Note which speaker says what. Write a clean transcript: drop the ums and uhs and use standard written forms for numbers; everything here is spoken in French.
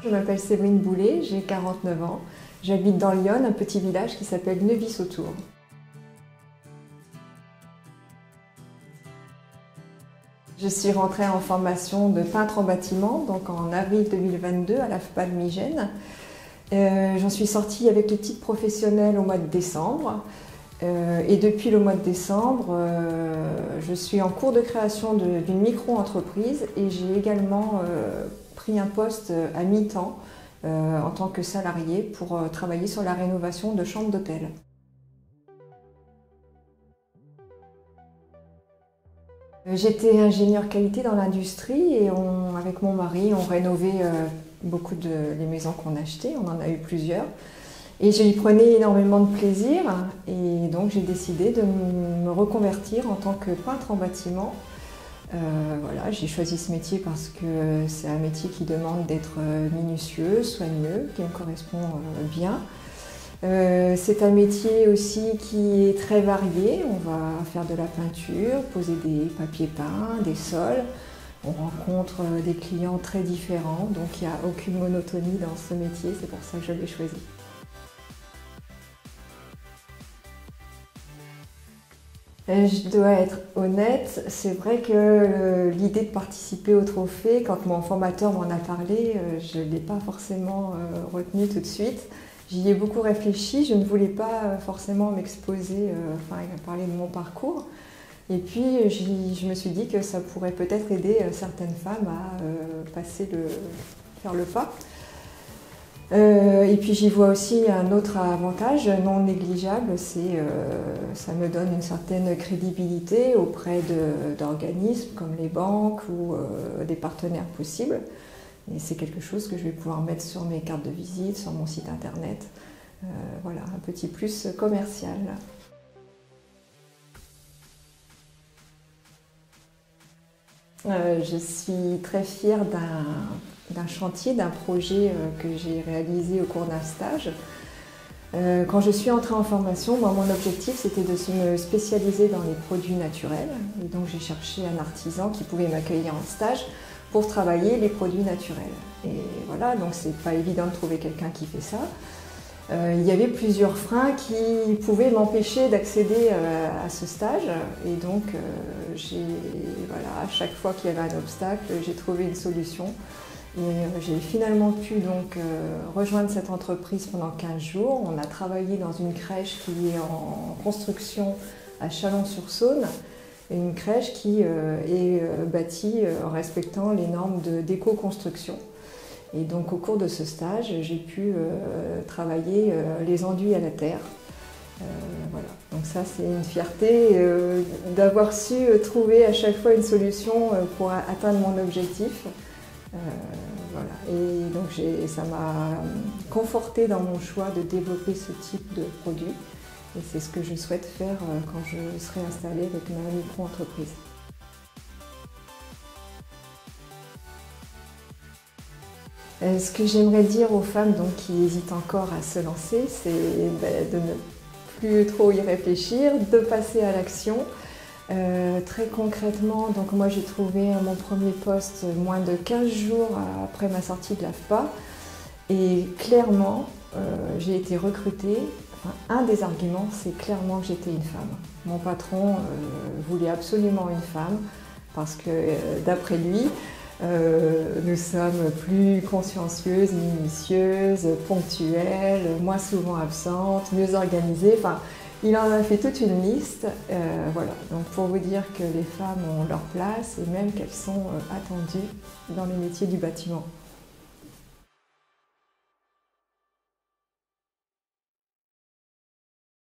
Speaker 1: Je m'appelle Séverine Boulet, j'ai 49 ans. J'habite dans Lyon, un petit village qui s'appelle Neuvy-Sautour. Je suis rentrée en formation de peintre en bâtiment, donc en avril 2022 à l'AFPA de Migène. J'en suis sortie avec le titre professionnel au mois de décembre. Et depuis le mois de décembre, je suis en cours de création d'une micro-entreprise et j'ai également pris un poste à mi-temps en tant que salarié pour travailler sur la rénovation de chambres d'hôtel. J'étais ingénieure qualité dans l'industrie et avec mon mari, on rénovait beaucoup les maisons qu'on achetait, on en a eu plusieurs. Et j'y prenais énormément de plaisir et donc j'ai décidé de me reconvertir en tant que peintre en bâtiment. Voilà, j'ai choisi ce métier parce que c'est un métier qui demande d'être minutieux, soigneux, qui me correspond bien. C'est un métier aussi qui est très varié. On va faire de la peinture, poser des papiers peints, des sols. On rencontre des clients très différents, donc il n'y a aucune monotonie dans ce métier, c'est pour ça que je l'ai choisi. Je dois être honnête, c'est vrai que l'idée de participer au trophée, quand mon formateur m'en a parlé, je ne l'ai pas forcément retenu tout de suite. J'y ai beaucoup réfléchi, je ne voulais pas forcément m'exposer, parler de mon parcours. Et puis je me suis dit que ça pourrait peut-être aider certaines femmes à faire le pas. Et puis j'y vois aussi un autre avantage non négligeable, ça me donne une certaine crédibilité auprès d'organismes comme les banques ou des partenaires possibles. Et c'est quelque chose que je vais pouvoir mettre sur mes cartes de visite, sur mon site internet. Voilà, un petit plus commercial. Je suis très fière d'un chantier, d'un projet que j'ai réalisé au cours d'un stage. Quand je suis entrée en formation, moi, mon objectif c'était de me spécialiser dans les produits naturels. Et donc j'ai cherché un artisan qui pouvait m'accueillir en stage pour travailler les produits naturels. Et voilà, donc c'est pas évident de trouver quelqu'un qui fait ça. Il y avait plusieurs freins qui pouvaient m'empêcher d'accéder à ce stage et donc à chaque fois qu'il y avait un obstacle, j'ai trouvé une solution et j'ai finalement pu donc rejoindre cette entreprise pendant 15 jours. On a travaillé dans une crèche qui est en construction à Chalon-sur-Saône, une crèche qui est bâtie en respectant les normes d'éco-construction. Et donc au cours de ce stage, j'ai pu travailler les enduits à la terre. Voilà. Donc ça c'est une fierté d'avoir su trouver à chaque fois une solution pour atteindre mon objectif. Voilà. Et donc ça m'a confortée dans mon choix de développer ce type de produit. Et c'est ce que je souhaite faire quand je serai installée avec ma micro-entreprise. Ce que j'aimerais dire aux femmes donc, qui hésitent encore à se lancer, c'est de ne plus trop y réfléchir, de passer à l'action. Très concrètement, donc moi j'ai trouvé mon premier poste moins de 15 jours après ma sortie de l'AFPA et clairement j'ai été recrutée. Enfin, un des arguments, c'est clairement que j'étais une femme. Mon patron voulait absolument une femme parce que d'après lui, nous sommes plus consciencieuses, minutieuses, ponctuelles, moins souvent absentes, mieux organisées. Enfin, il en a fait toute une liste. Voilà. Donc pour vous dire que les femmes ont leur place et même qu'elles sont attendues dans les métiers du bâtiment.